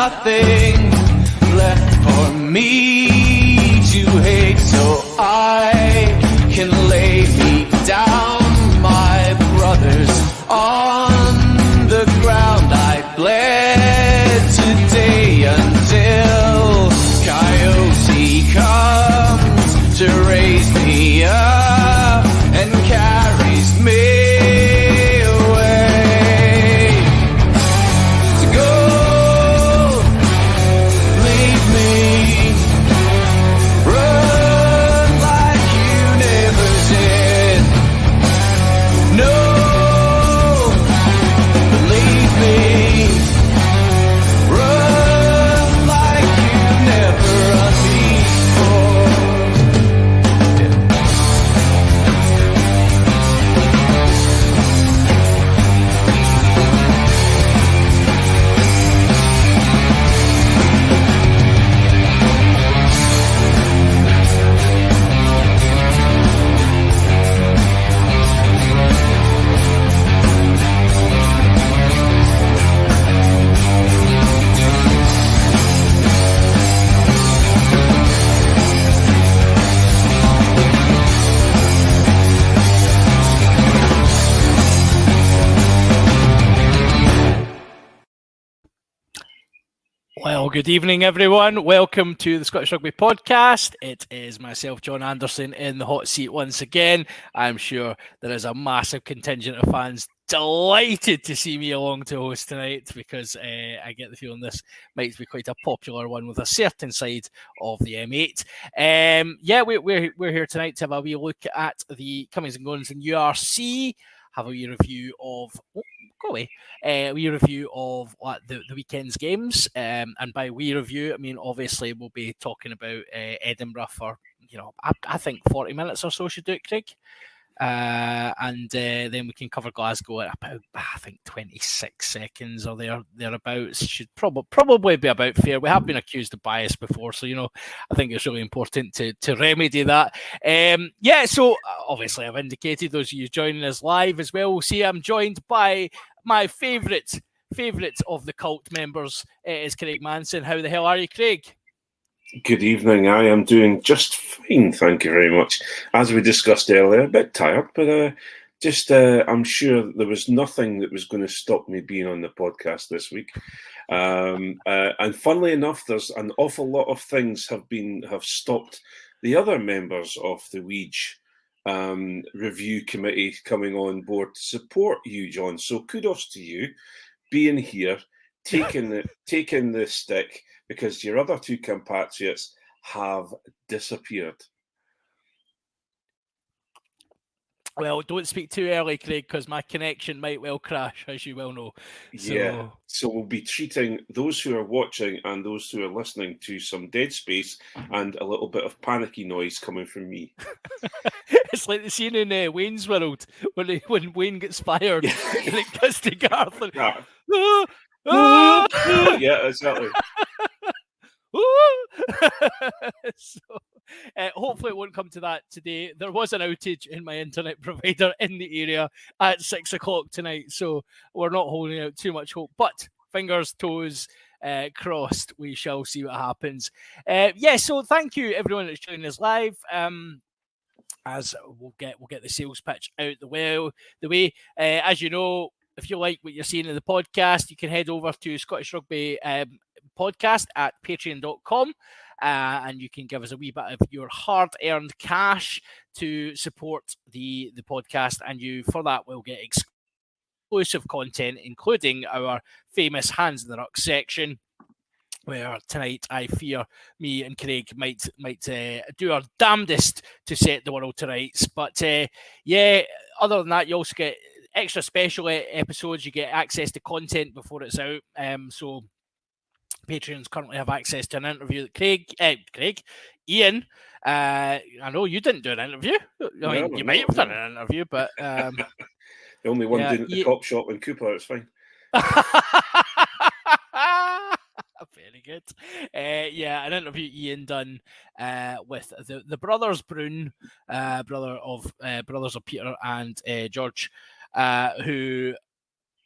nothing left for me to hate, so I can lay me down, my brothers, on the ground. I bled today until Coyote comes to raise me up and carries me Well, good evening, everyone. Welcome to the Scottish Rugby Podcast. It is myself, John Anderson, in the hot seat once again. I'm sure there is a massive contingent of fans delighted to see me along to host tonight because I get the feeling this might be quite a popular one with a certain side of the M8. We're here tonight to have a wee look at the comings and goings in URC, have a wee review of... a wee review of the weekend's games, and by wee review I mean obviously we'll be talking about Edinburgh for I think 40 minutes or so should do it, Craig, and then we can cover Glasgow at about I think 26 seconds or thereabouts. Should probably be about fair. We have been accused of bias before, so I think it's really important to remedy that. So obviously I've indicated those of you joining us live as well. We'll see I'm joined by my favourite of the cult members. Is Craig Manson. How the hell are you, Craig? Good evening. I am doing just fine, thank you very much. As we discussed earlier, a bit tired, but I'm sure there was nothing that was going to stop me being on the podcast this week. And funnily enough, there's an awful lot of things have stopped the other members of the Weege review committee coming on board to support you, John. So kudos to you being here, taking the stick, because your other two compatriots have disappeared. Well, don't speak too early, Craig, because my connection might well crash, as you well know. So we'll be treating those who are watching and those who are listening to some dead space and a little bit of panicky noise coming from me. It's like the scene in Wayne's World when Wayne gets fired and it goes to Garth. And, yeah, exactly. Hopefully it won't come to that today. There was an outage in my internet provider in the area at 6 o'clock tonight, so we're not holding out too much hope, but fingers, toes crossed, we shall see what happens. So thank you everyone that's joining us live. As we'll get the sales pitch out the way. As you know, if you like what you're seeing in the podcast, you can head over to Scottish Rugby Podcast at patreon.com, and you can give us a wee bit of your hard-earned cash to support the podcast, and you for that will get exclusive content, including our famous Hands in the Ruck section, where tonight I fear me and Craig might do our damnedest to set the world to rights. But other than that, you also get extra special episodes. You get access to content before it's out. So Patreons currently have access to an interview that Ian. I know you didn't do an interview. You might have done an interview, but the only one doing at the cop shop in Cooper. It's fine. Very good. An interview Ian done with the brothers Brune, brothers of Peter and George, who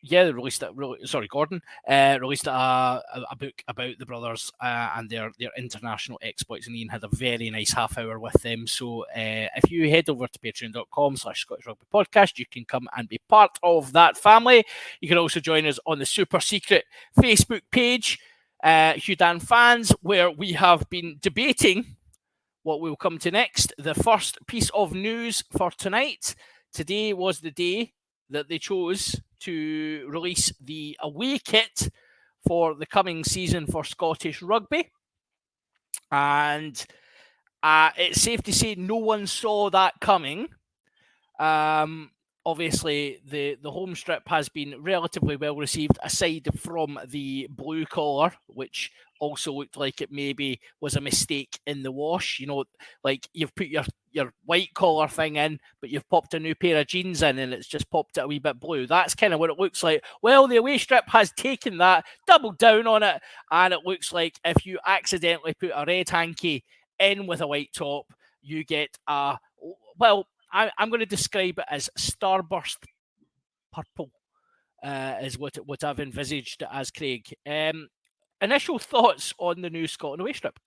they released it. Gordon released a book about the brothers and their international exploits, and Ian had a very nice half hour with them. So if you head over to patreon.com/Scottish Rugby Podcast, you can come and be part of that family. You can also join us on the super secret Facebook page, Hugh Dan Fans, where we have been debating what we'll come to next. The first piece of news for tonight. Today was the day that they chose to release the away kit for the coming season for Scottish Rugby. And it's safe to say no one saw that coming. Obviously, the home strip has been relatively well received, aside from the blue collar, which also looked like it maybe was a mistake in the wash. You know, like you've put your white collar thing in, but you've popped a new pair of jeans in and it's just popped it a wee bit blue. That's kind of what it looks like. Well, the away strip has taken that, doubled down on it, and it looks like if you accidentally put a red hanky in with a white top, you get a, well, I'm going to describe it as Starburst Purple, is what I've envisaged it as, Craig. Initial thoughts on the new Scotland away strip?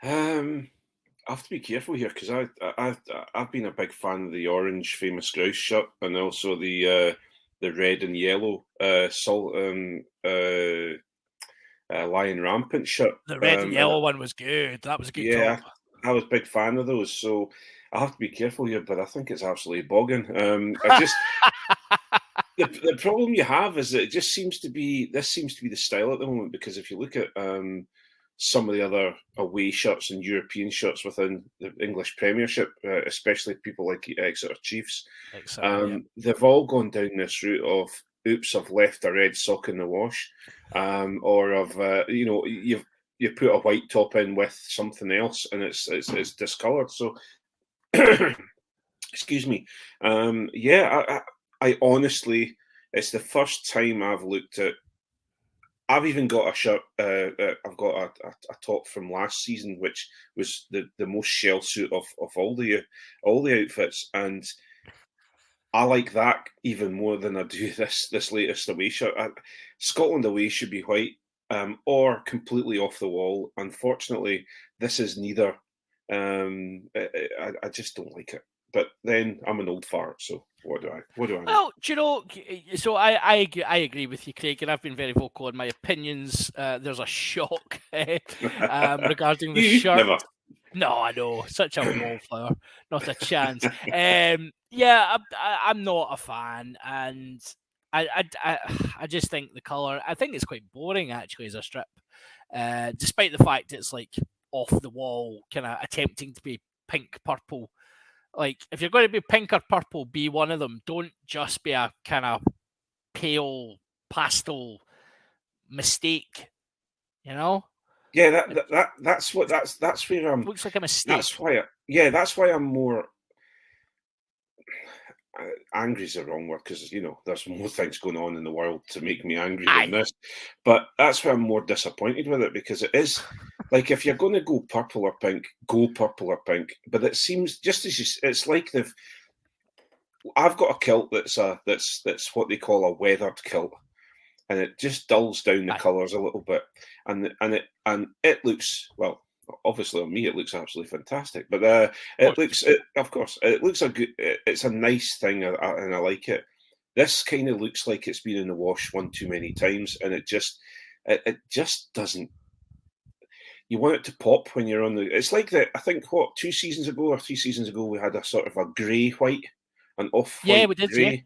I have to be careful here because I've been a big fan of the orange Famous Grouse shirt and also the red and yellow Lion Rampant shirt. The red and yellow one was good. That was a good top. I was a big fan of those, so I have to be careful here, but I think it's absolutely bogging. The problem you have is that it just seems to be the style at the moment, because if you look at some of the other away shirts and European shirts within the English Premiership, especially people like Exeter Chiefs, they've all gone down this route of, oops, I've left a red sock in the wash, or of you put a white top in with something else and it's discoloured. So, excuse me. I honestly, it's the first time I've looked at. I've even got a shirt. I've got a top from last season, which was the most shell suit of all the outfits, and I like that even more than I do this latest away shirt. Scotland away should be white, or completely off the wall. Unfortunately, this is neither. I just don't like it. But then I'm an old fart, so what do I know? Well, do you know, so I agree with you, Craig, and I've been very vocal in my opinions. There's a shock regarding the shirt. Never. No, I know, such a wallflower, not a chance. I'm not a fan, and I just think the colour, I think it's quite boring actually as a strip, despite the fact it's like off the wall, kind of attempting to be pink purple. Like, if you're going to be pink or purple, be one of them. Don't just be a kind of pale pastel mistake, you know? Yeah, that's where looks like a mistake. That's why I'm more angry is the wrong word, because there's more things going on in the world to make me angry than this. But that's why I'm more disappointed with it, because it is like, if you're going to go purple or pink, go purple or pink. But it seems just as it's like I've got a kilt that's what they call a weathered kilt, and it just dulls down the colours a little bit, and it looks, well, obviously on me it looks absolutely fantastic, but it looks a good. It's a nice thing, and I like it. This kind of looks like it's been in the wash one too many times, and it just doesn't. You want it to pop when you're on the. It's like that. I think 2 seasons ago or 3 seasons ago we had a sort of a grey white, an off white. Yeah, we did. Grey.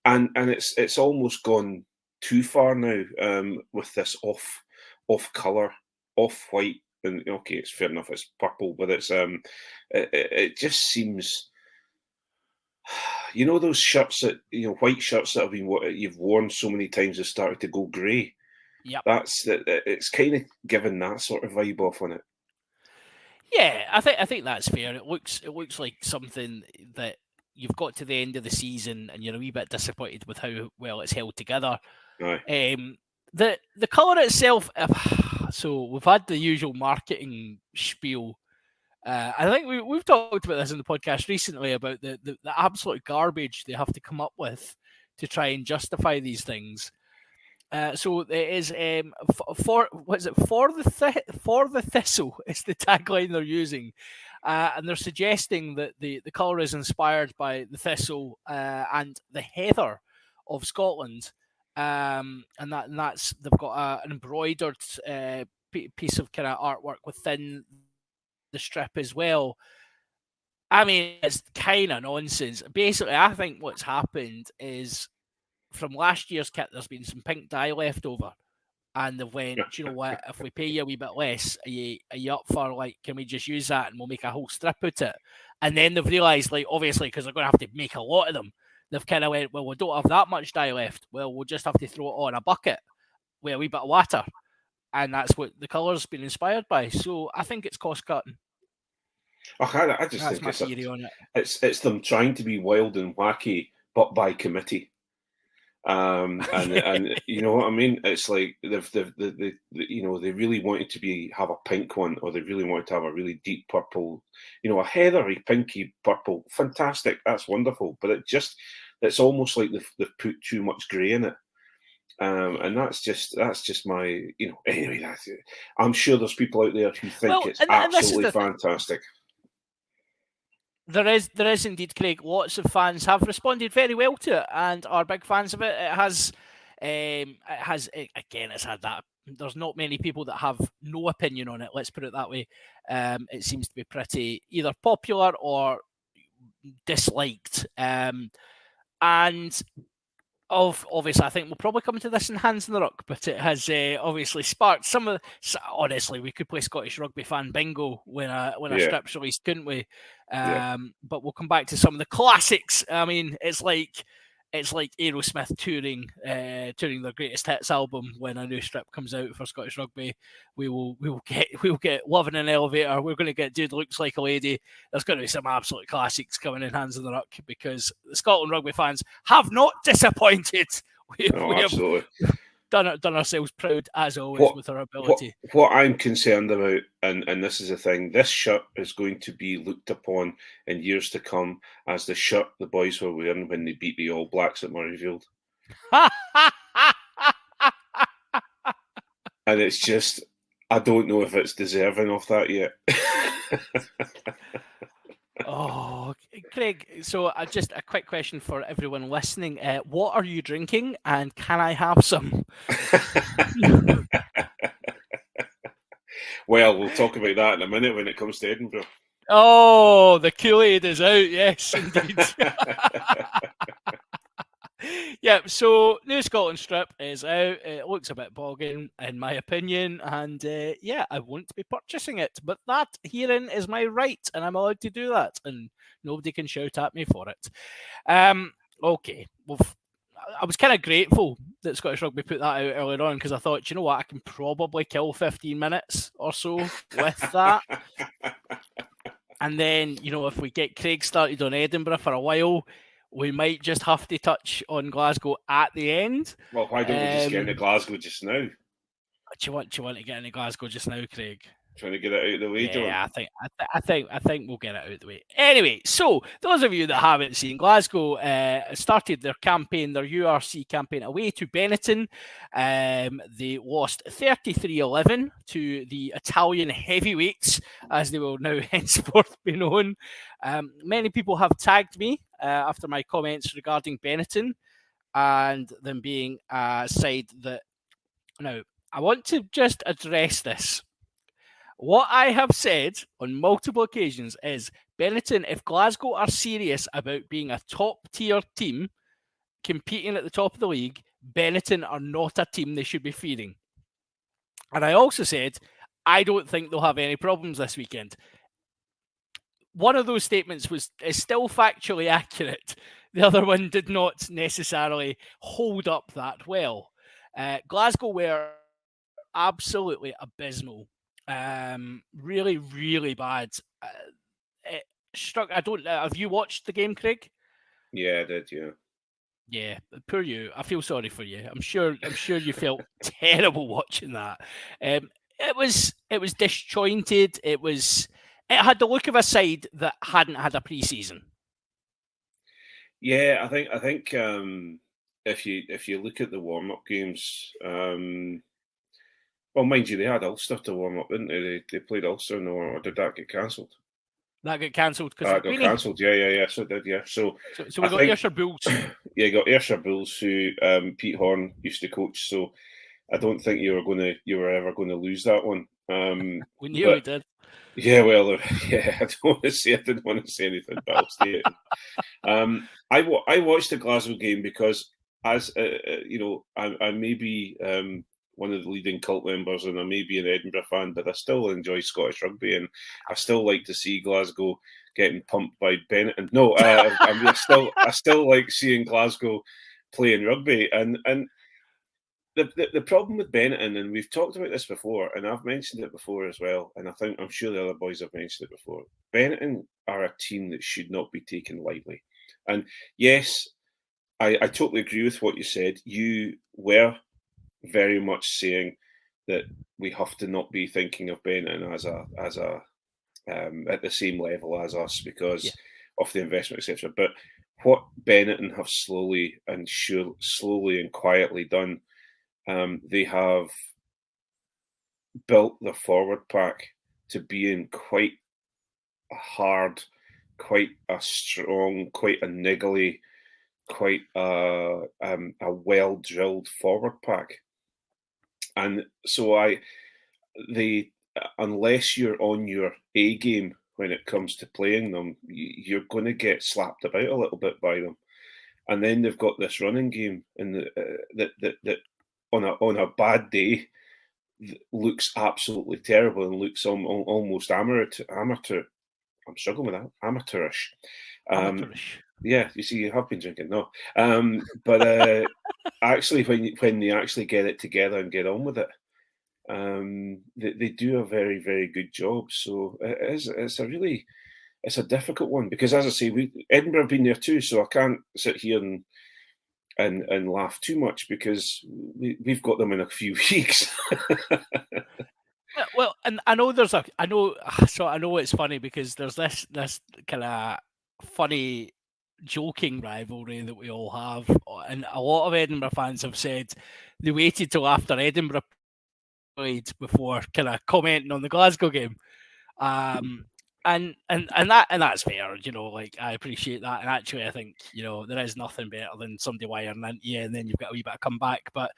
Yeah. And it's almost gone too far now, with this off color, off white. And okay, it's fair enough, it's purple, but it's it just seems, those shirts that white shirts that have been you've worn so many times have started to go grey. Yeah, it's kind of given that sort of vibe off on it. Yeah, I think that's fair. It looks like something that you've got to the end of the season and you're a wee bit disappointed with how well it's held together. Right. The colour itself. So we've had the usual marketing spiel. I think we've talked about this in the podcast recently about the absolute garbage they have to come up with to try and justify these things. So it is for the thistle is the tagline they're using, and they're suggesting that the colour is inspired by the thistle and the heather of Scotland, and that's they've got an embroidered piece of kind of artwork within the strip as well. I mean, it's kind of nonsense. Basically, I think what's happened is, from last year's kit, there's been some pink dye left over, and they've went, do you know what? If we pay you a wee bit less, are you up for, like, can we just use that and we'll make a whole strip out of it? And then they've realised, like, obviously, because they're going to have to make a lot of them, they've kind of went, well, we don't have that much dye left. Well, we'll just have to throw it on a bucket with a wee bit of water, and that's what the colour's been inspired by. So I think it's cost cutting. I just That's think my theory on it. It's them trying to be wild and wacky, but by committee. And you know what I mean? It's like they really wanted to have a pink one, or they really wanted to have a really deep purple, a heathery, pinky purple. Fantastic, that's wonderful. But it's almost like they've put too much grey in it. And that's just my, anyway, that's it. I'm sure there's people out there who think it's absolutely fantastic. There is indeed, Craig. Lots of fans have responded very well to it and are big fans of it. It's had that. There's not many people that have no opinion on it. Let's put it that way. It seems to be pretty either popular or disliked. And obviously, I think we'll probably come to this in Hands in the Ruck, but it has obviously sparked some of. Honestly, we could play Scottish rugby fan bingo when a strip's released, couldn't we? But we'll come back to some of the classics. I mean, it's like Aerosmith touring their greatest hits album. When a new strip comes out for Scottish rugby, we will get Love in an Elevator. We're going to get Dude Looks Like a Lady. There's going to be some absolute classics coming in Hands in the Ruck, because the Scotland rugby fans have not disappointed. We absolutely done ourselves proud as always with our ability. What I'm concerned about, and this is the thing, this shirt is going to be looked upon in years to come as the shirt the boys were wearing when they beat the All Blacks at Murrayfield. And it's just, I don't know if it's deserving of that yet. Oh, Craig, so just a quick question for everyone listening. What are you drinking, and can I have some? Well, we'll talk about that in a minute when it comes to Edinburgh. Oh, the Kool-Aid is out. Yes, indeed. Yeah, so New Scotland strip is out. It looks a bit bogging, in my opinion, and I won't be purchasing it. But that herein is my right, and I'm allowed to do that, and nobody can shout at me for it. Okay, well, I was kind of grateful that Scottish Rugby put that out earlier on, because I thought, you know what, I can probably kill 15 minutes or so with that. And then, if we get Craig started on Edinburgh for a while, we might just have to touch on Glasgow at the end. Well, why don't we just get into Glasgow just now? Do you want to get into Glasgow just now, Craig? Trying to get it out of the way, John. Yeah, I think we'll get it out of the way. Anyway, so those of you that haven't seen, Glasgow started their campaign, their URC campaign, away to Benetton. They lost 33-11 to the Italian heavyweights, as they will now henceforth be known. Many people have tagged me after my comments regarding Benetton and them being a side that. Now, I want to just address this. What I have said on multiple occasions is, Benetton, if Glasgow are serious about being a top-tier team competing at the top of the league, Benetton are not a team they should be feeding. And I also said, I don't think they'll have any problems this weekend. One of those statements is still factually accurate. The other one did not necessarily hold up that well. Glasgow were absolutely abysmal. Really, really bad. It struck. I don't. Have you watched the game, Craig? Yeah, I did. Yeah. Yeah, poor you. I feel sorry for you. I'm sure you felt terrible watching that. It was disjointed. It had the look of a side that hadn't had a pre-season. Yeah, I think if you look at the warm-up games, well, mind you, they had Ulster to warm up, didn't they? They played Ulster, no, or did that get cancelled? That got cancelled because That got cancelled, yeah. So it did, yeah. So we got Ayrshire Bulls. Yeah, you got Ayrshire Bulls, who Pete Horn used to coach. So I don't think you were ever going to lose that one. We nearly did. Yeah, well, yeah. I didn't want to say anything, but I'll say it. I watched the Glasgow game because, as I may be one of the leading cult members, and I may be an Edinburgh fan, but I still enjoy Scottish rugby, and I still like to see Glasgow getting pumped by Benetton. No, I still like seeing Glasgow playing rugby, and the problem with Benetton, and we've talked about this before, and I've mentioned it before as well, and I'm sure the other boys have mentioned it before. Benetton are a team that should not be taken lightly, and yes, I totally agree with what you said. You were very much saying that we have to not be thinking of Benetton as a at the same level as us because of the investment, etc. But what Benetton have slowly and quietly done, they have built the forward pack to being quite a hard, quite a strong, quite a niggly, quite a well-drilled forward pack. And so unless you're on your A game when it comes to playing them, you're going to get slapped about a little bit by them. And then they've got this running game, and that on a bad day looks absolutely terrible and looks almost amateur. I'm struggling with that. Amateurish. Yeah, you see, you have been drinking, no. But actually, when they actually get it together and get on with it, they do a very, very good job. So it's a difficult one because, as I say, Edinburgh have been there too. So I can't sit here and laugh too much because we've got them in a few weeks. Well, and I know I know it's funny because there's this kind of funny joking rivalry that we all have, and a lot of Edinburgh fans have said they waited till after Edinburgh played before kind of commenting on the Glasgow game, and that's fair, like I appreciate that, and actually I think there is nothing better than somebody wiring into you and then you've got a wee bit of comeback. But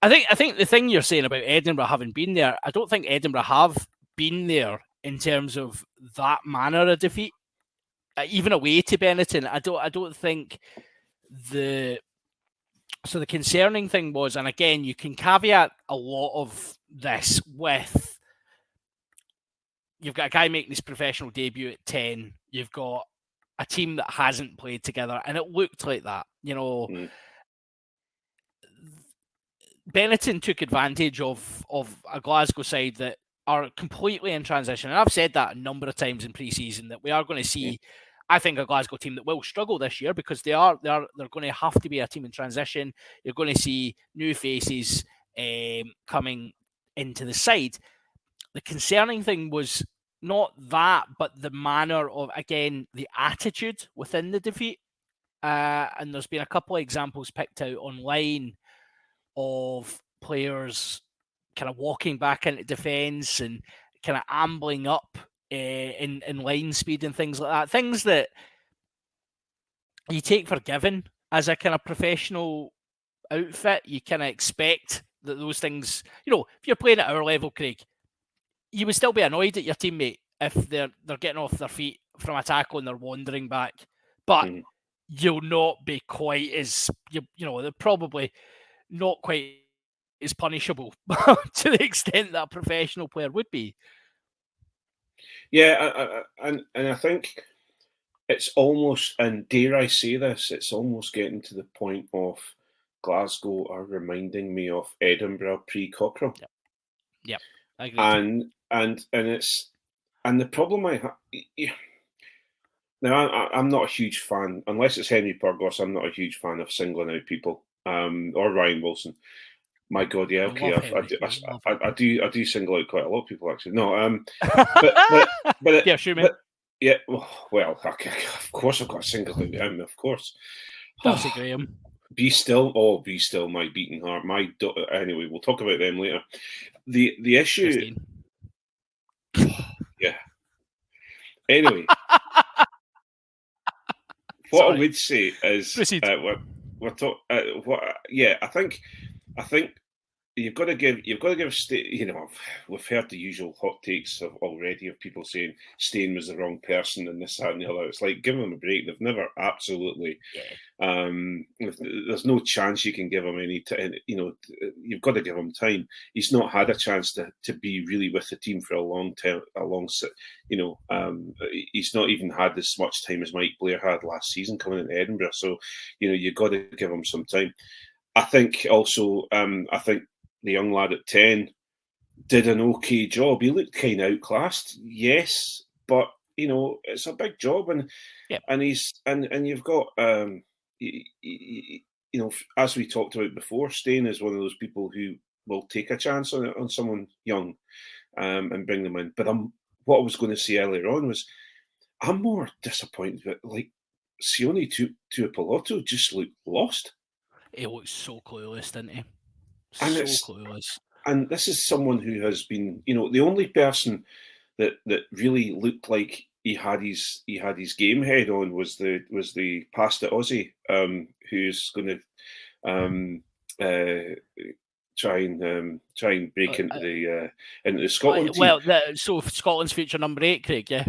I think the thing you're saying about Edinburgh having been there, I don't think Edinburgh have been there in terms of that manner of defeat. Even away to Benetton, I don't think the concerning thing was, and again, you can caveat a lot of this with you've got a guy making his professional debut at 10, you've got a team that hasn't played together, and it looked like that. Benetton took advantage of a Glasgow side that are completely in transition, and I've said that a number of times in pre-season that we are going to see, I think, a Glasgow team that will struggle this year because they're going to have to be a team in transition. You're going to see new faces coming into the side. The concerning thing was not that, but the manner of, again, the attitude within the defeat. And there's been a couple of examples picked out online of players kind of walking back into defence and kind of ambling up in line speed and things like that. Things that you take for given as a kind of professional outfit. You kind of expect that those things, if you're playing at our level, Craig, you would still be annoyed at your teammate if they're getting off their feet from a tackle and they're wandering back. But you'll not be quite as, they're probably not quite as punishable to the extent that a professional player would be. Yeah, and I think it's almost, and dare I say this, it's almost getting to the point of Glasgow are reminding me of Edinburgh pre-Cockerell. Yeah, I agree. And the problem I have. Now, I'm not a huge fan, unless it's Henry Purgos, I'm not a huge fan of singling out people, or Ryan Wilson. My God, yeah, okay, I do single out quite a lot of people, actually. No, but yeah, sure, mate. Yeah, well, okay, of course I've got to single out him, of course. Darcy Graham. Be Still. Be Still, My Beating Heart. Anyway, we'll talk about them later. The issue. Christine. Yeah. Anyway, what I would say is, I think you've got to give we've heard the usual hot takes already of people saying Stain was the wrong person and this, that, and the other. It's like, give them a break. They've never absolutely. There's no chance you can give him any. You've got to give him time. He's not had a chance to be really with the team for a long time. He's not even had as much time as Mike Blair had last season coming into Edinburgh. So, you've got to give him some time. I think also, the young lad at 10 did an okay job. He looked kind of outclassed, yes, but it's a big job, and you've got as we talked about before, Stain is one of those people who will take a chance on someone young and bring them in. But what I was going to say earlier on was, I'm more disappointed that Sione Tuipulotu just looked lost. He looked so clueless, didn't he? Clueless. And this is someone who has been, the only person that really looked like he had his game head on was the past at Aussie, who's going to try and break into the Scotland team. Well, so Scotland's future number 8, Craig, yeah.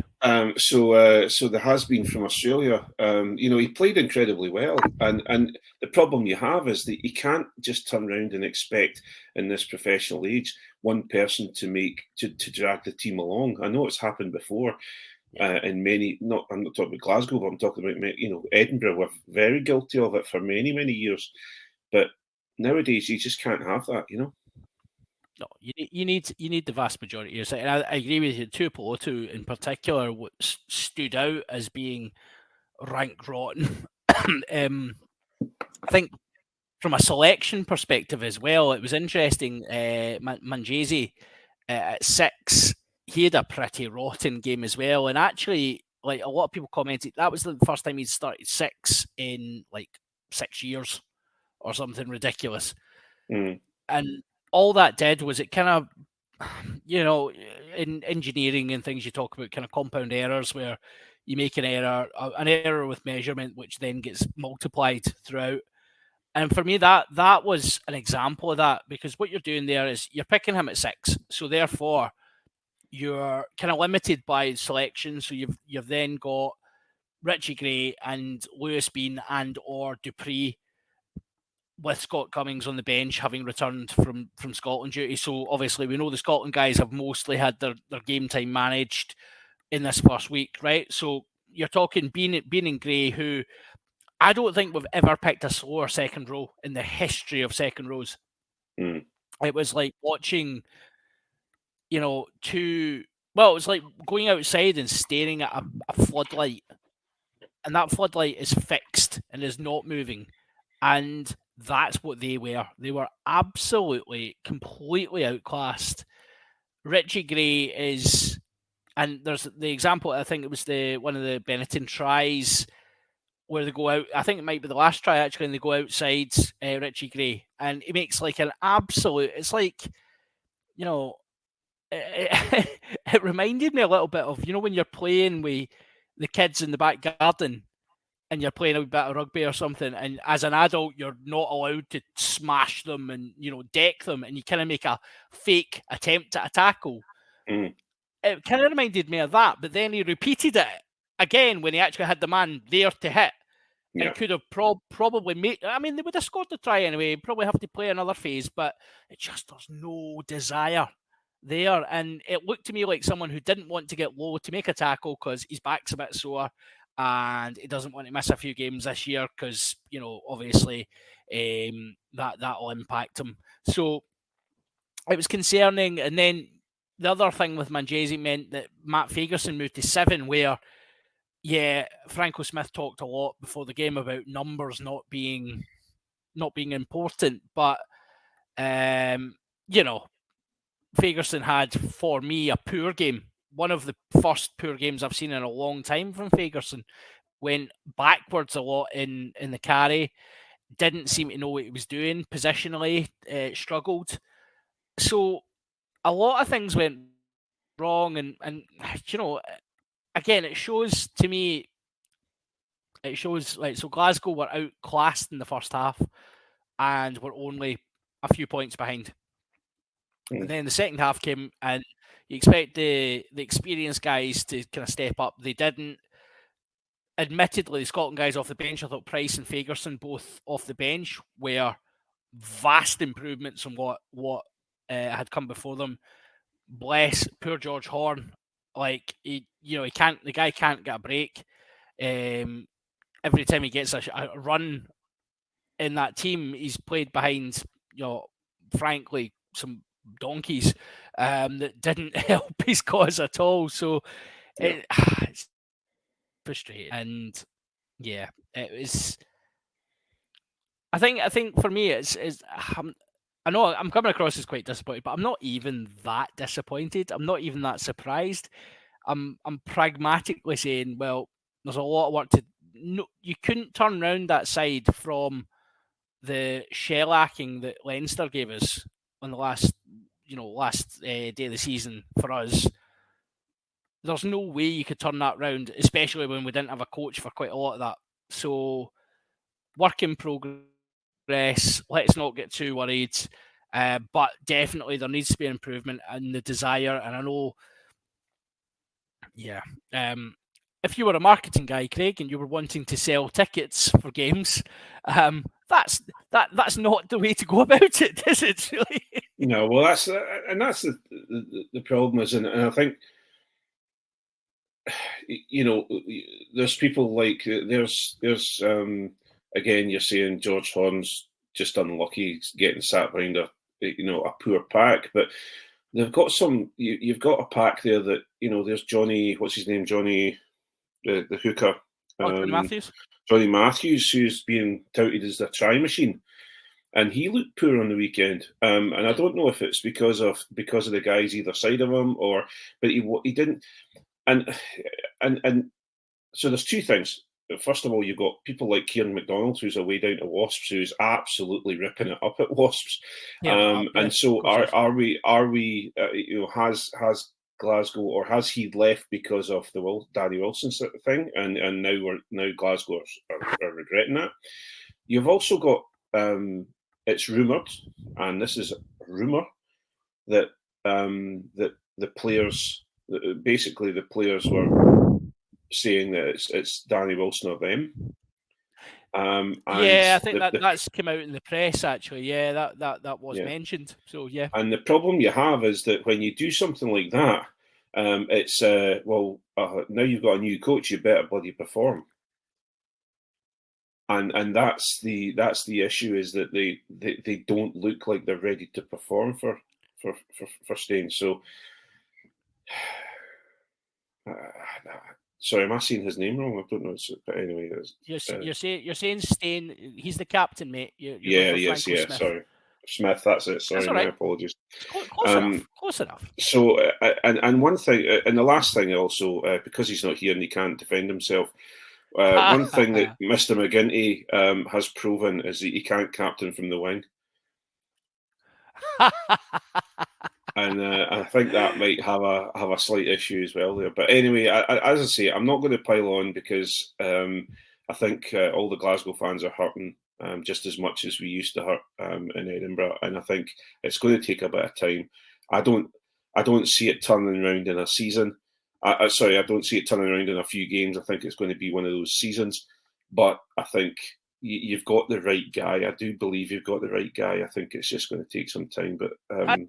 So there has been from Australia. He played incredibly well, and the problem you have is that you can't just turn around and expect in this professional age one person to drag the team along. I know it's happened before. In many, I'm not talking about Glasgow, but I'm talking about Edinburgh. We're very guilty of it for many, many years, but nowadays you just can't have that. No, you need the vast majority. And I agree with you. Tuipulotu in particular stood out as being rank rotten. I think from a selection perspective as well, it was interesting. Manjesi at 6, he had a pretty rotten game as well. And actually, a lot of people commented, that was the first time he'd started 6 in 6 years or something ridiculous. And all that did was it kind of, in engineering and things you talk about, kind of compound errors where you make an error with measurement, which then gets multiplied throughout. And for me, that was an example of that, because what you're doing there is you're picking him at 6. So therefore, you're kind of limited by selection. So you've then got Richie Gray and Lewis Bean and or Dupree, with Scott Cummings on the bench, having returned from Scotland duty. So obviously we know the Scotland guys have mostly had their game time managed in this first week, right? So you're talking Bean and Gray, who I don't think we've ever picked a slower second row in the history of second rows. It was like watching, it was like going outside and staring at a floodlight, and that floodlight is fixed and is not moving. And that's what they were. They were absolutely, completely outclassed. Richie Gray is, and there's the example, I think it was one of the Benetton tries where they go out, I think it might be the last try actually, and they go outside Richie Gray, and he makes an absolute, it's like, it reminded me a little bit of, when you're playing with the kids in the back garden and you're playing a bit of rugby or something, and as an adult, you're not allowed to smash them and, deck them, and you kind of make a fake attempt at a tackle. It kind of reminded me of that, but then he repeated it again when he actually had the man there to hit. Yeah. And could have probably made, they would have scored the try anyway, probably have to play another phase, but there's no desire there. And it looked to me like someone who didn't want to get low to make a tackle because his back's a bit sore, and he doesn't want to miss a few games this year because, obviously that'll impact him. So it was concerning. And then the other thing with Manjesi meant that Matt Fagerson moved to 7, where, Franco Smith talked a lot before the game about numbers not being important, but Fagerson had, for me, a poor game. One of the first poor games I've seen in a long time from Fagerson. Went backwards a lot in the carry. didn't seem to know what he was doing positionally, struggled. So a lot of things went wrong, and again, it shows to me. It shows so Glasgow were outclassed in the first half, and were only a few points behind. And then the second half came, and you expect the experienced guys to kind of step up. They didn't. Admittedly, the Scotland guys off the bench, I thought Price and Fagerson both off the bench were vast improvements on what had come before them. Bless poor George Horn, like the guy can't get a break. Every time he gets a run in that team, he's played behind, frankly, some donkeys that didn't help his cause at all. So it's frustrating, and it was. I think for me, I know I'm coming across as quite disappointed, but I'm not even that disappointed. I'm not even that surprised. I'm pragmatically saying, well, there's a lot of work to. No, you couldn't turn around that side from the shellacking that Leinster gave us on the last day of the season for us. There's no way you could turn that round, especially when we didn't have a coach for quite a lot of that. So, work in progress. Let's not get too worried. But definitely there needs to be an improvement in the desire. And I know, if you were a marketing guy, Craig, and you were wanting to sell tickets for games, that's not the way to go about it, is it? Really? No, well, that's the problem, and I think there's people like there's again, you're saying George Horn's just unlucky getting sat behind a poor pack, but they've got you've got a pack there that there's Johnny, what's his name, Johnny. The hooker, Johnny Matthews, who's being touted as the try machine, and he looked poor on the weekend. And I don't know if it's because of the guys either side of him, but he didn't. And so there's two things. First of all, you've got people like Kieran McDonald, who's away down to Wasps, who's absolutely ripping it up at Wasps. And so are we? Has Glasgow, or has he left because of the Danny Wilson sort of thing, and now Glasgow are regretting that. You've also got it's rumoured, and this is a rumour, that that the players were saying that it's Danny Wilson or them. I think that's come out in the press actually. Yeah, that was mentioned. So yeah. And the problem you have is that when you do something like that, it's now you've got a new coach, you better bloody perform. And that's the issue, is that they don't look like they're ready to perform for staying. So sorry, am I saying his name wrong? I don't know. But anyway, you're saying Stain. He's the captain, mate. Smith. Sorry, Smith. That's it. Sorry, my apologies. Close enough. So, and one thing, and the last thing also, because he's not here and he can't defend himself. One thing that Mr. McGinty has proven is that he can't captain from the wing. And I think that might have a slight issue as well there. But anyway, as I say, I'm not going to pile on, because I think all the Glasgow fans are hurting just as much as we used to hurt in Edinburgh, and I think it's going to take a bit of time. I don't see it turning around in a season. I don't see it turning around in a few games. I think it's going to be one of those seasons. But I think you've got the right guy. I do believe you've got the right guy. I think it's just going to take some time. But that's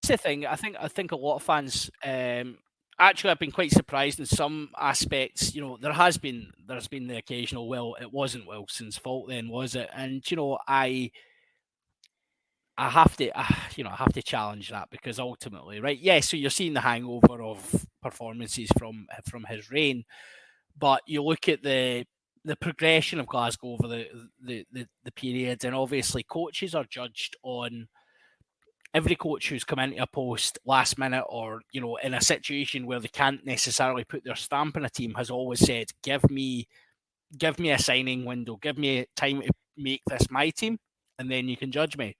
the thing. I think a lot of fans actually I've been quite surprised in some aspects. There's been the occasional, well, it wasn't Wilson's fault then, was it? And I have to challenge that, because ultimately, right? Yeah, so you're seeing the hangover of performances from his reign, but you look at the progression of Glasgow over the period, and obviously coaches are judged on. Every coach who's come into a post last minute, or in a situation where they can't necessarily put their stamp on a team, has always said, give me a signing window, give me time make this my team, and then you can judge me.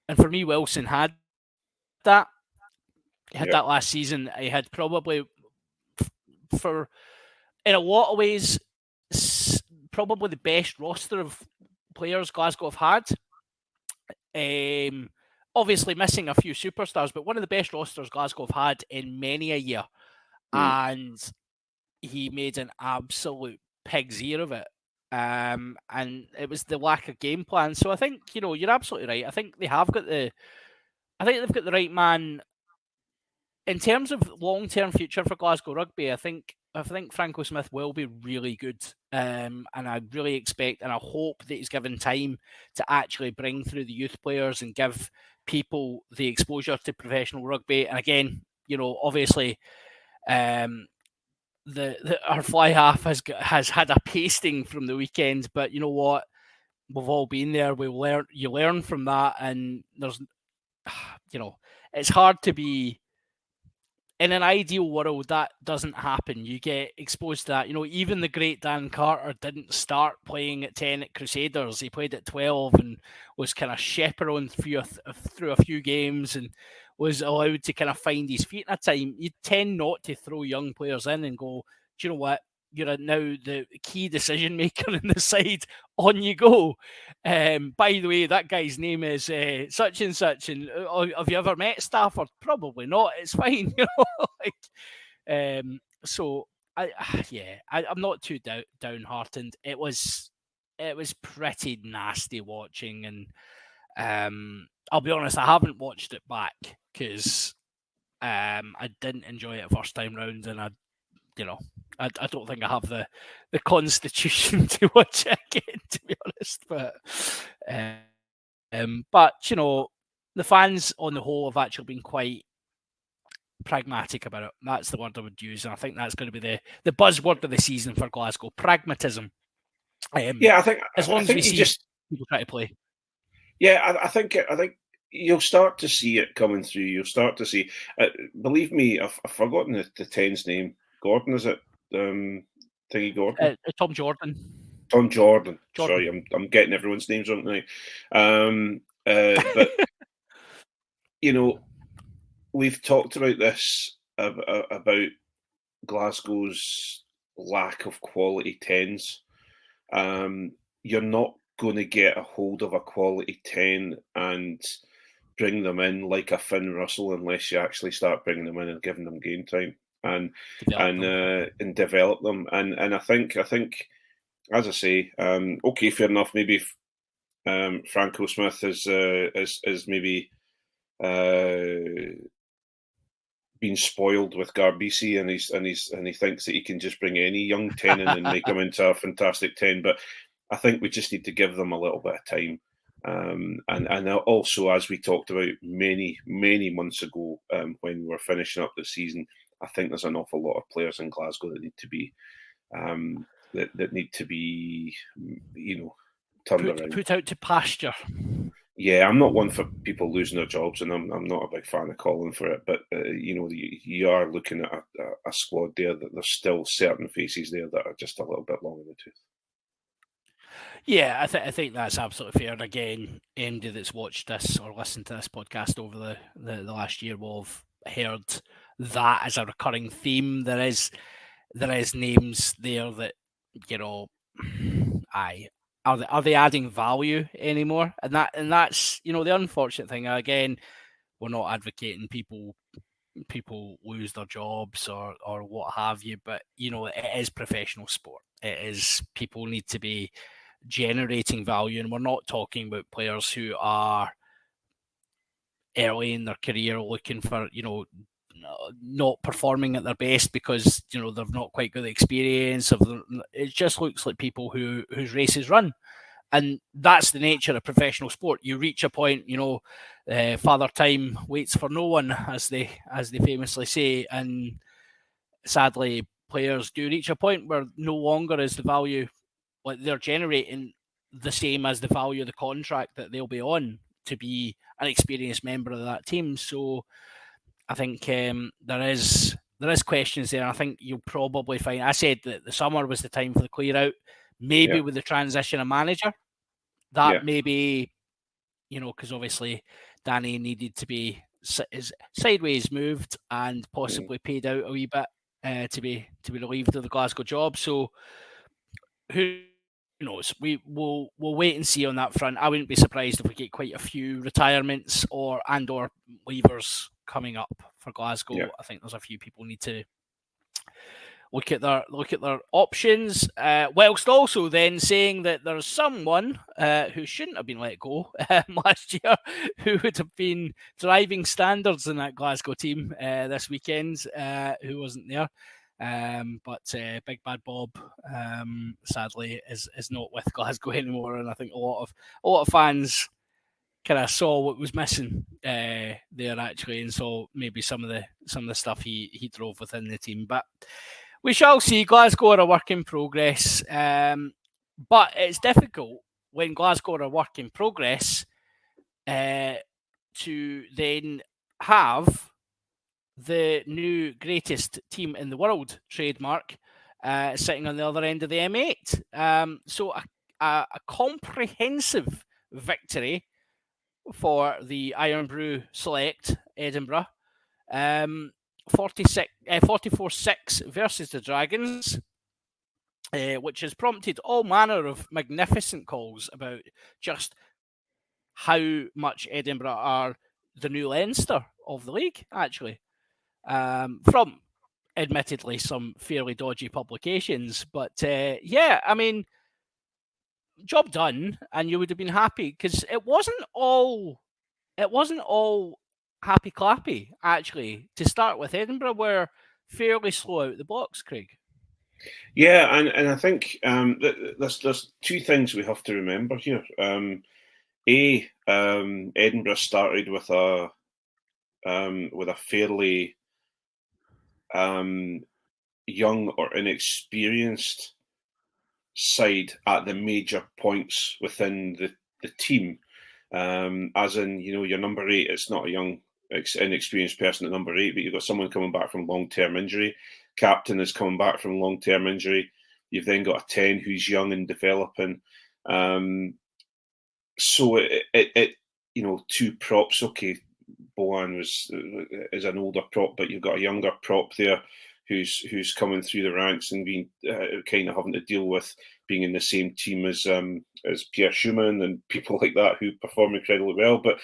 And for me, Wilson had that. He had that last season. He had probably, for in a lot of ways, probably the best roster of players Glasgow have had. Obviously missing a few superstars, but one of the best rosters Glasgow have had in many a year. And he made an absolute pig's ear of it. And it was the lack of game plan. So I think, you're absolutely right. I think they've got the right man. In terms of long-term future for Glasgow Rugby, I think Franco Smith will be really good, and I really expect and I hope that he's given time to actually bring through the youth players and give people the exposure to professional rugby. And again, obviously, our fly half has had a pasting from the weekend, but you know what? We've all been there. You learn from that, and there's, it's hard to be. In an ideal world, that doesn't happen. You get exposed to that. Even the great Dan Carter didn't start playing at 10 at Crusaders. He played at 12 and was kind of chaperoned through a few games and was allowed to kind of find his feet in a time. You tend not to throw young players in and go, do you know what? You're now the key decision maker in the side. On you go. By the way, that guy's name is such and such. And have you ever met Stafford? Probably not. It's fine, So I'm not too downhearted. It was pretty nasty watching, and I'll be honest, I haven't watched it back because I didn't enjoy it first time round, and I don't think I have the constitution to watch it again, to be honest. But the fans on the whole have actually been quite pragmatic about it. That's the word I would use, and I think that's going to be the buzzword of the season for Glasgow: pragmatism. I think as long as we see people try to play. Yeah, I think you'll start to see it coming through. You'll start to see. Believe me, I've forgotten the 10's name. Gordon, is it? Thingy Gordon? Tom Jordan. Tom Jordan. Sorry, I'm getting everyone's names wrong tonight. But we've talked about this about Glasgow's lack of quality 10s. You're not going to get a hold of a quality 10 and bring them in like a Finn Russell unless you actually start bringing them in and giving them game time and develop them. And I think as I say, okay, fair enough. Maybe Franco Smith is maybe been spoiled with Garbisi, and he thinks that he can just bring any young 10 in and make them into a fantastic 10. But I think we just need to give them a little bit of time. And also, as we talked about many months ago, when we were finishing up the season, I think there's an awful lot of players in Glasgow that need to be that need to be turned around, put out to pasture. Yeah, I'm not one for people losing their jobs, and I'm not a big fan of calling for it. But you are looking at a squad there that there's still certain faces there that are just a little bit long in the tooth. Yeah, I think that's absolutely fair. And again, anybody that's watched this or listened to this podcast over the last year will have heard that as a recurring theme. There is names there that are they adding value anymore? And that's the unfortunate thing. Again, we're not advocating people lose their jobs or what have you, but it is professional sport. It is, people need to be generating value, and we're not talking about players who are early in their career looking for not performing at their best because they've not quite got the experience of it. Just looks like people whose races run, and that's the nature of professional sport. You reach a point, father time waits for no one, as they famously say, and sadly players do reach a point where no longer is the value what they're generating the same as the value of the contract that they'll be on to be an experienced member of that team. So I think there is questions there. I think you'll probably find, I said that the summer was the time for the clear out, maybe with the transition of manager. that maybe, because obviously Danny needed to be sideways moved and possibly paid out a wee bit to be relieved of the Glasgow job. So who knows? We'll wait and see on that front. I wouldn't be surprised if we get quite a few retirements or leavers coming up for Glasgow. Yeah. I think there's a few people need to look at their options, whilst also then saying that there's someone who shouldn't have been let go last year, who would have been driving standards in that Glasgow team this weekend, who wasn't there. But Big Bad Bob, sadly, is not with Glasgow anymore, and I think a lot of fans kind of saw what was missing there actually, and saw maybe some of the stuff he drove within the team. But we shall see. Glasgow are a work in progress, but it's difficult when Glasgow are a work in progress to then have the new greatest team in the world trademark sitting on the other end of the M8. So a comprehensive victory for the Iron Brew Select Edinburgh. 44-6 versus the Dragons, which has prompted all manner of magnificent calls about just how much Edinburgh are the new Leinster of the league, actually. From admittedly some fairly dodgy publications, but yeah, I mean, job done, and you would have been happy because it wasn't all happy clappy actually to start with. Edinburgh were fairly slow out the blocks, Craig. Yeah, and I think there's two things we have to remember here. Edinburgh started with a fairly young or inexperienced side at the major points within the team. As in, your number 8, it's not a young, inexperienced person at number 8, but you've got someone coming back from long-term injury. Captain is coming back from long-term injury. You've then got a 10 who's young and developing. So it two props. Okay, Bohan is an older prop, but you've got a younger prop there who's coming through the ranks and being kind of having to deal with being in the same team as Pierre Schumann and people like that who perform incredibly well. But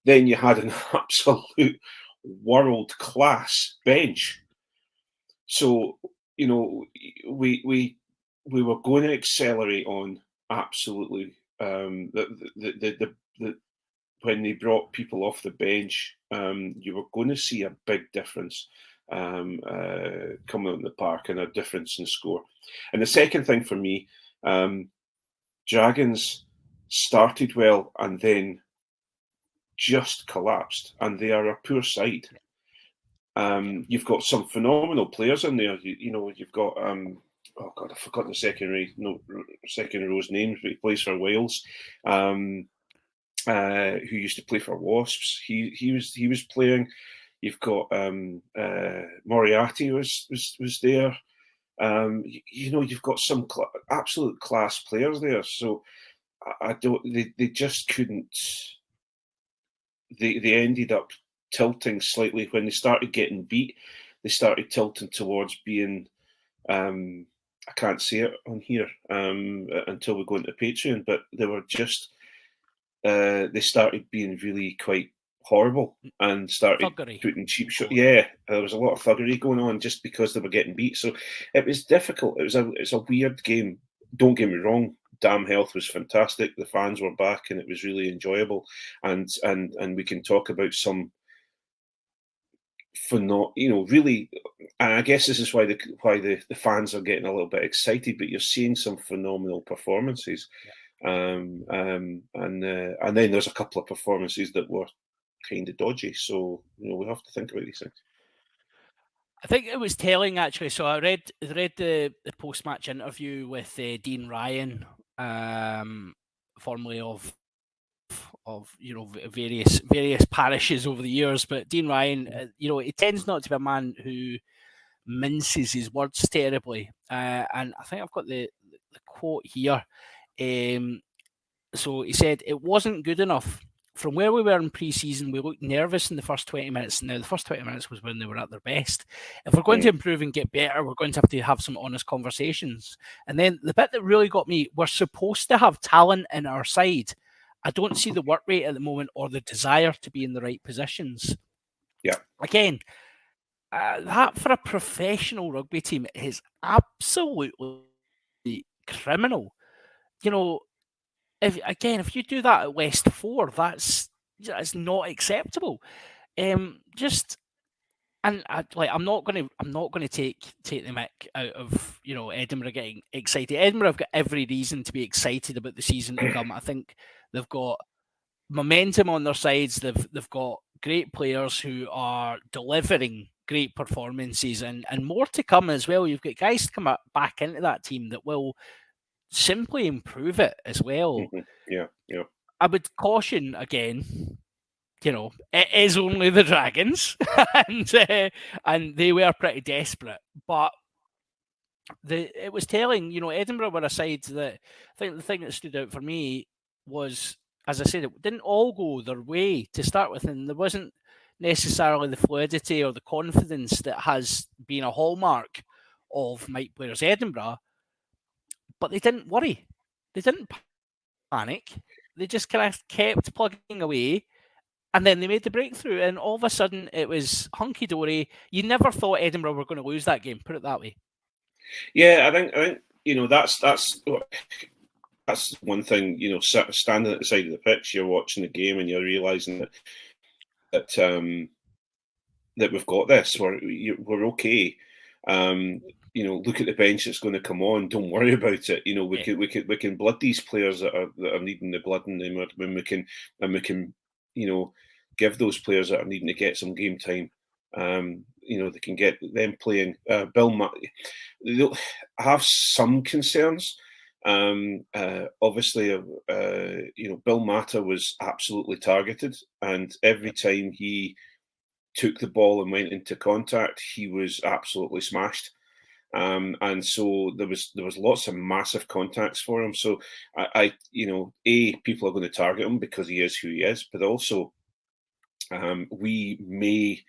then you had an absolute world-class bench. So, we were going to accelerate on absolutely when they brought people off the bench, you were going to see a big difference coming out in the park and a difference in score. And the second thing for me, Dragons started well and then just collapsed, and they are a poor side. You've got some phenomenal players in there. You've got oh God, I've forgotten the second row's names, but he plays for Wales. Who used to play for Wasps? He was playing. You've got Moriarty was there. You've got some absolute class players there. So I don't. They just couldn't. They ended up tilting slightly when they started getting beat. They started tilting towards being. I can't say it on here until we go into Patreon, but they were just. They started being really quite horrible and started putting cheap shots. Yeah, there was a lot of thuggery going on just because they were getting beat. So it was difficult. It's a weird game. Don't get me wrong. Damn Health was fantastic. The fans were back, and it was really enjoyable. And we can talk about some really. And I guess this is why the fans are getting a little bit excited. But you're seeing some phenomenal performances. Yeah. And then there's a couple of performances that were kind of dodgy. So we have to think about these things. I think it was telling actually. So I read the post-match interview with Dean Ryan, formerly of various parishes over the years. But Dean Ryan, he tends not to be a man who minces his words terribly. And I think I've got the quote here. So he said it wasn't good enough. From where we were in pre-season, we looked nervous in the first 20 minutes. Now, the first 20 minutes was when they were at their best. If we're going to improve and get better, we're going to have some honest conversations. And then the bit that really got me, we're supposed to have talent in our side. I don't see the work rate at the moment or the desire to be in the right positions. Yeah. Again, that for a professional rugby team is absolutely criminal. You know, if you do that at West 4, that's not acceptable. I'm not going to take the mick out of Edinburgh getting excited. Edinburgh have got every reason to be excited about the season to come. I think they've got momentum on their sides. They've got great players who are delivering great performances, and more to come as well. You've got guys to come back into that team that will simply improve it as well. Yeah. I would caution again, it is only the Dragons, and they were pretty desperate. But it was telling, Edinburgh were a side that I think the thing that stood out for me was, as I said, it didn't all go their way to start with, and there wasn't necessarily the fluidity or the confidence that has been a hallmark of Mike Blair's Edinburgh. But they didn't worry. They didn't panic. They just kind of kept plugging away, and then they made the breakthrough, and all of a sudden it was hunky-dory. You never thought Edinburgh were going to lose that game, put it that way. Yeah, I think that's one thing. Standing at the side of the pitch, you're watching the game, and you're realising that we've got this. We're okay. Look at the bench that's going to come on. Don't worry about it. We can blood these players that are needing the blood, and when we can give those players that are needing to get some game time. They can get them playing. They'll have some concerns. Obviously, Bill Mata was absolutely targeted, and every time he took the ball and went into contact, he was absolutely smashed. And so there was lots of massive contacts for him. So people are going to target him because he is who he is, but also we may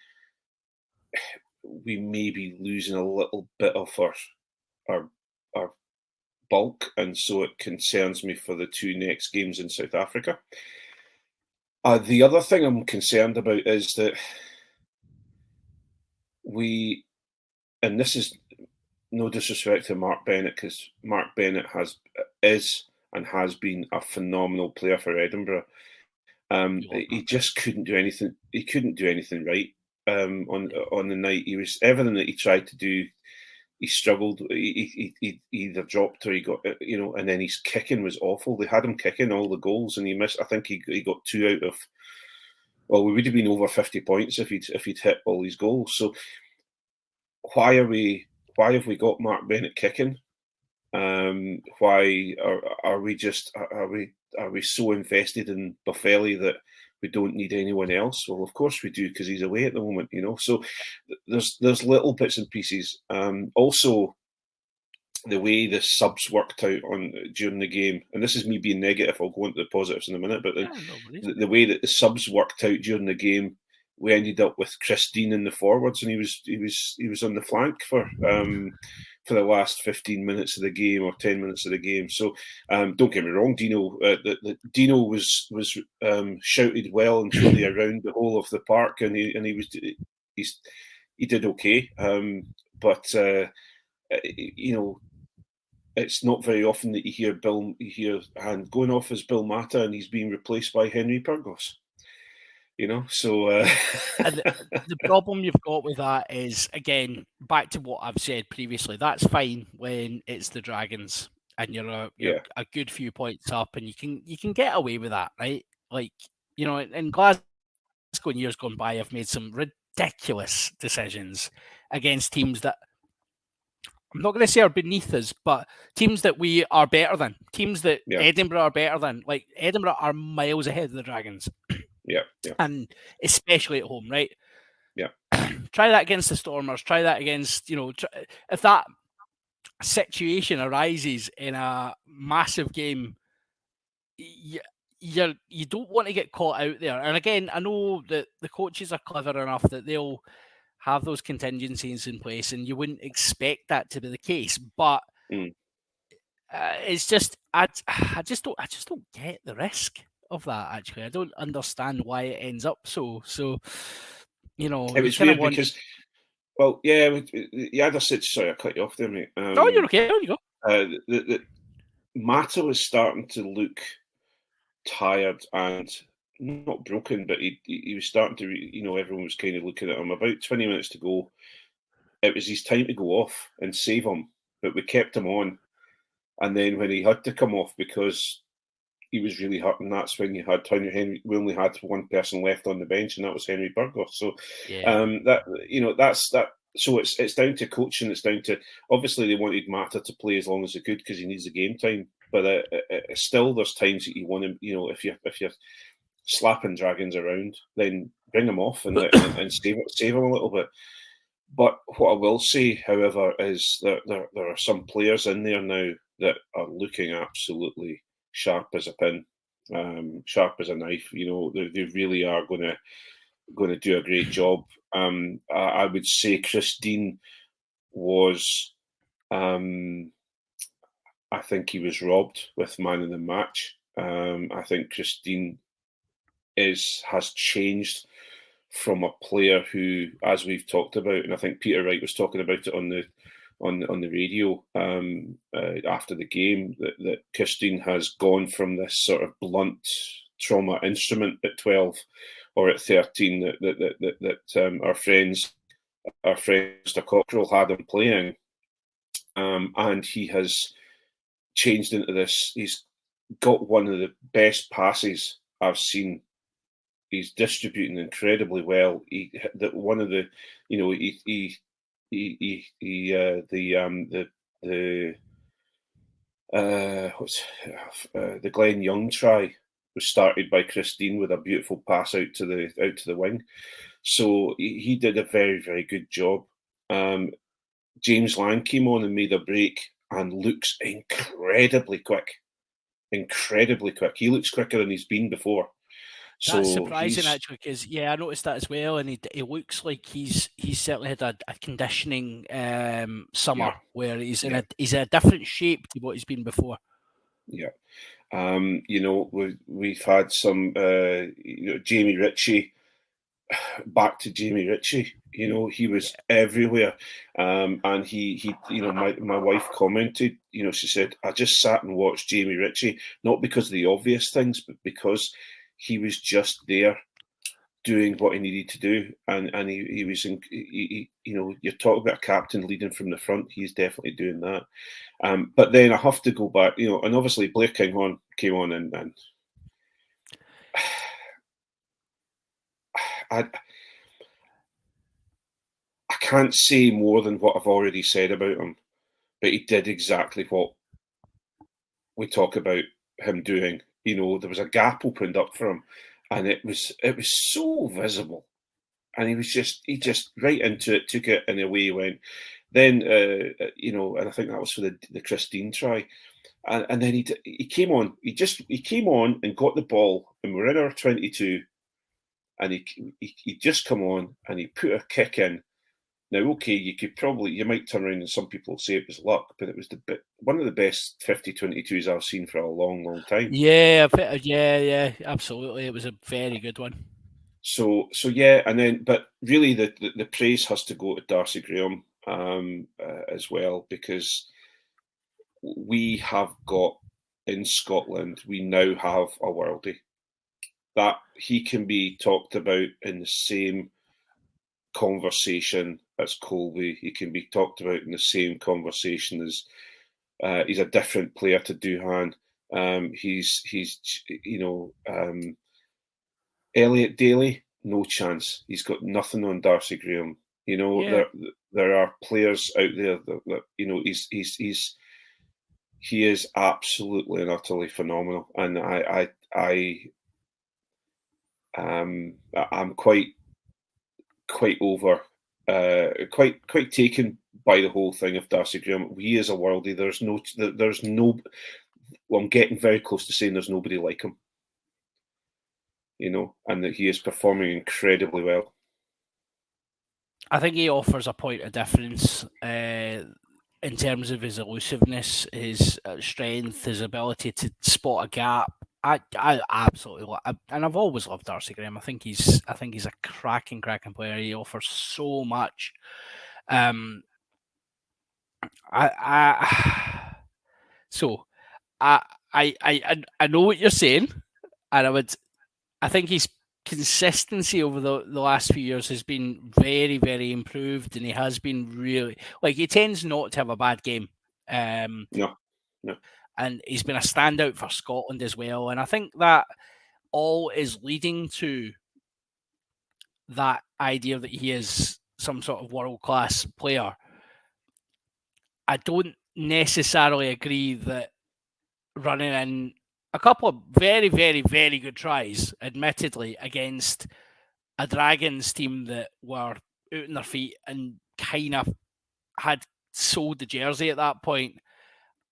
be losing a little bit of our bulk, and so it concerns me for the two next games in South Africa. The other thing I'm concerned about is that and this is no disrespect to Mark Bennett, because Mark Bennett is and has been a phenomenal player for Edinburgh. He just couldn't do anything. He couldn't do anything right on the night. He was everything that he tried to do. He struggled. He either dropped or he got, and then his kicking was awful. They had him kicking all the goals, and he missed. I think he got 2 out of. Well, we would have been over 50 points if he'd hit all these goals. So why have we got Mark Bennett kicking? Why are we so invested in Boffelli that we don't need anyone else? Well, of course we do, because he's away at the moment, So there's little bits and pieces. Also, the way the subs worked out during the game, and this is me being negative. I'll go into the positives in a minute, but the way that the subs worked out during the game, we ended up with Chris Dean in the forwards, and he was on the flank for the last 15 minutes of the game or 10 minutes of the game. So don't get me wrong, Dino. Dino was shouted well and truly around the whole of the park, and he did okay. But it's not very often that you hear hand going off as Bill Mata, and he's being replaced by Henry Pyrgos. So and the problem you've got with that is, again, back to what I've said previously. That's fine when it's the Dragons and you're a good few points up, and you can get away with that, right? Like, in Glasgow in years gone by, I've made some ridiculous decisions against teams that I'm not going to say are beneath us, but teams that we are better than, teams that Edinburgh are better than. Like, Edinburgh are miles ahead of the Dragons. Yeah. And especially at home, right? Yeah. Try that against the Stormers. Try that against, if that situation arises in a massive game you don't want to get caught out there. And again, I know that the coaches are clever enough that they'll have those contingencies in place, and you wouldn't expect that to be the case. But it's just I just don't get the risk of that. Actually, I don't understand why it ends up so. It was weird because, well, yeah, the other sorry, I cut you off there, mate. Oh, you're okay. There you go. The Mata was starting to look tired and not broken, but he was starting to, everyone was kind of looking at him. About 20 minutes to go, it was his time to go off and save him, but we kept him on. And then when he had to come off because he was really hurting, that's when you had Henry. We only had one person left on the bench, and that was Henry Burgos. So that's that. So it's down to coaching. It's down to, obviously they wanted Mata to play as long as he could because he needs the game time. But still, there's times that you want him. If you're slapping dragons around, then bring him off and save him a little bit. But what I will say, however, is that there are some players in there now that are looking absolutely sharp as a pin, sharp as a knife. They really are going to do a great job. I would say Chris Dean was, I think he was robbed with man of the match. I think Chris Dean has changed from a player who, as we've talked about, and I think Peter Wright was talking about it on the radio after the game, that Christine has gone from this sort of blunt trauma instrument at 12 or at 13 that our friends Mr. Cockrell had him playing, and he has changed into this. He's got one of the best passes I've seen. He's distributing incredibly well. The Glenn Young try was started by Christine with a beautiful pass out to the wing. So he did a very, very good job. James Lang came on and made a break and looks incredibly quick. Incredibly quick. He looks quicker than he's been before. That's surprising, actually, because I noticed that as well, and he looks like he's certainly had a conditioning summer where he's in a different shape to what he's been before. Yeah, we've had some Jamie Ritchie. Back to Jamie Ritchie, he was everywhere, and he my wife commented, she said, I just sat and watched Jamie Ritchie, not because of the obvious things, but because he was just there doing what he needed to do, and he was you're talking about a captain leading from the front. He's definitely doing that. But then I have to go back, and obviously Blair Kinghorn came on and I can't say more than what I've already said about him, but he did exactly what we talk about him doing. There was a gap opened up for him, and it was so visible, and he just right into it, took it, and away he went. Then and I think that was for the Christine try, and then he came on. He came on and got the ball, and we're in our 22. And he just come on and he put a kick in. Now, okay, you might turn around and some people say it was luck, but it was one of the best 50-22s I've seen for a long, long time. Yeah, absolutely. It was a very good one. So yeah, and then, but really the praise has to go to Darcy Graham as well, because we have got in Scotland, we now have a worldie. That he can be talked about in the same conversation as Colby. He can be talked about in the same conversation as he's a different player to Duhan. Elliot Daly, no chance. He's got nothing on Darcy Graham. There are players out there that he is absolutely and utterly phenomenal, and I'm quite over, quite taken by the whole thing of Darcy Graham. He is a worldie. I'm getting very close to saying there's nobody like him. And that he is performing incredibly well. I think he offers a point of difference in terms of his elusiveness, his strength, his ability to spot a gap. I absolutely love, and I've always loved Darcy Graham. I think he's a cracking player. He offers so much. I know what you're saying, and I think his consistency over the last few years has been very, very improved, and he has been really, he tends not to have a bad game. No. And he's been a standout for Scotland as well. And I think that all is leading to that idea that he is some sort of world-class player. I don't necessarily agree that running in a couple of very, very, very good tries, admittedly, against a Dragons team that were out on their feet and kind of had sold the jersey at that point.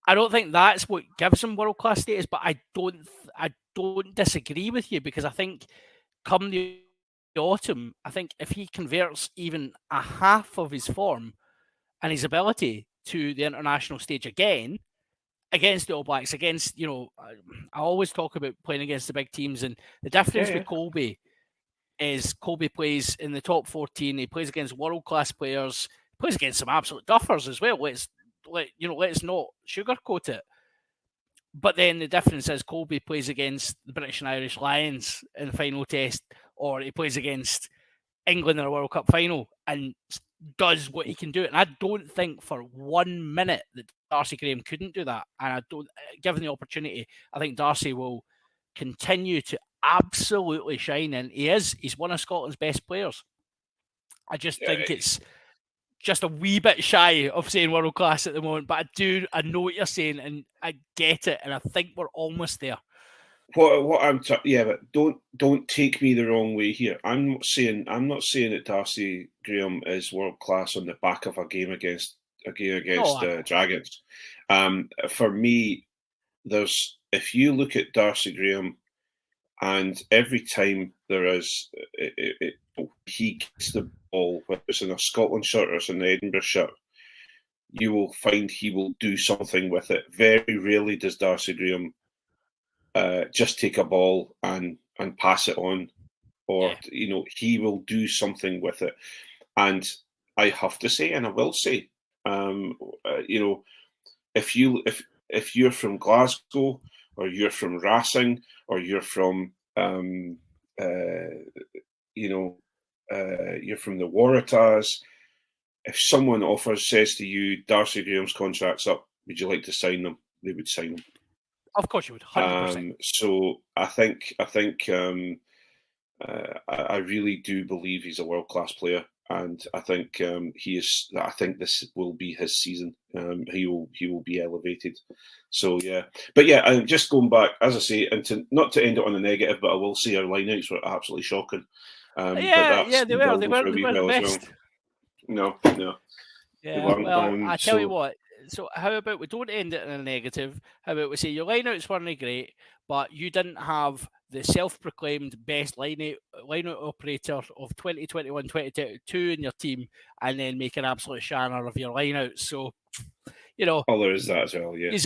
I don't think that's what gives him world-class status, but I don't disagree with you, because I think come the autumn, I think if he converts even a half of his form and his ability to the international stage again, against the All Blacks, against, I always talk about playing against the big teams, and the difference with Colby is Colby plays in the top 14, he plays against world-class players, plays against some absolute duffers as well. Let's not sugarcoat it. But then the difference is Colby plays against the British and Irish Lions in the final test, or he plays against England in a World Cup final and does what he can do. And I don't think for 1 minute that Darcy Graham couldn't do that. And given the opportunity, I think Darcy will continue to absolutely shine. And he's one of Scotland's best players. I just think it's just a wee bit shy of saying world class at the moment, but I know what you're saying, and I get it, and I think we're almost there. But don't take me the wrong way here. I'm not saying that Darcy Graham is world class on the back of a game against Dragons. For me, if you look at Darcy Graham, and every time there is, he gets the ball, whether it's in a Scotland shirt or it's in the Edinburgh shirt, you will find he will do something with it. Very rarely does Darcy Graham just take a ball and pass it on, or he will do something with it. And I have to say, and I will say, if you're from Glasgow, or you're from Racing, or you're from you're from the Waratahs, if someone says to you, Darcy Graham's contract's up, would you like to sign them? They would sign them. Of course you would, 100%. So I think I really do believe he's a world-class player, and I think he is. I think this will be his season. He will be elevated. So but just going back, as I say, and not to end it on a negative, but I will say our lineouts were absolutely shocking. They were. They weren't the best. No. Yeah, well, I tell you what. So how about we don't end it in a negative? How about we say your lineouts weren't great, but you didn't have the self-proclaimed best lineout operator of 2021-2022 in your team, and then make an absolute shanner of your lineouts. So, oh, there is that as well. Yeah,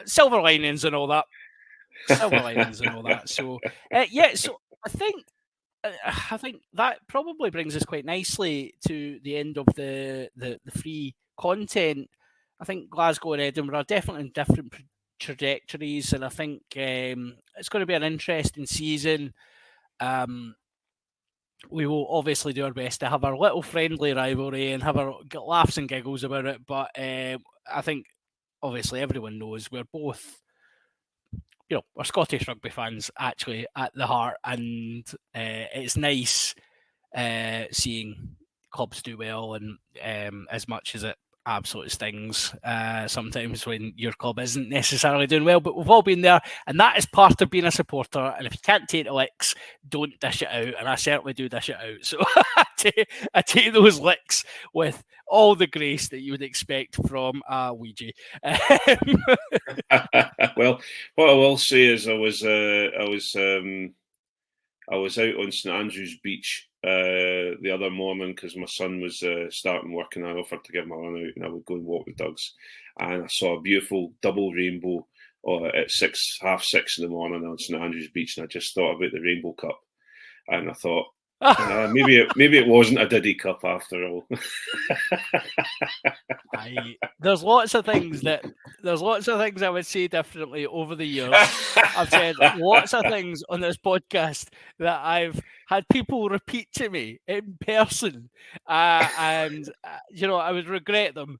silver linings and all that. So, so I think that probably brings us quite nicely to the end of the free content. I think Glasgow and Edinburgh are definitely in different trajectories, and I think it's going to be an interesting season. We will obviously do our best to have our little friendly rivalry and have our laughs and giggles about it, but I think obviously everyone knows we're both, we're Scottish rugby fans actually at the heart, and it's nice seeing clubs do well, and as much as it absolute stings sometimes when your club isn't necessarily doing well, but we've all been there, and that is part of being a supporter. And if you can't take the licks, don't dish it out, and I certainly do dish it out. So I take those licks with all the grace that you would expect from a Ouija. Well, what I will say is I was out on St Andrews Beach the other morning because my son was starting work, and I offered to give him a run out, and I would go and walk with Doug's. And I saw a beautiful double rainbow at 6:30 in the morning on St Andrews Beach, and I just thought about the Rainbow Cup, and I thought maybe it wasn't a Diddy Cup after all. There's lots of things I would say differently over the years. I've said lots of things on this podcast that I've had people repeat to me in person, and I would regret them.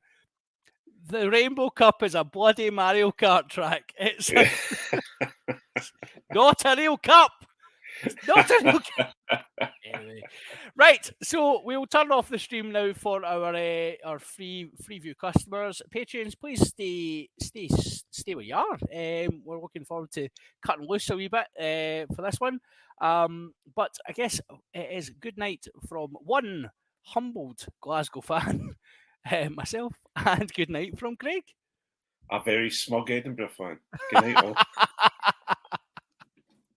The Rainbow Cup is a bloody Mario Kart track. It's not a real cup. It's not a real cup. Anyway, right. So we'll turn off the stream now for our free view customers. Patreons, please stay where you are. We're looking forward to cutting loose a wee bit for this one. But I guess it is good night from one humbled Glasgow fan, myself, and good night from Craig, a very smug Edinburgh fan. Good night, all.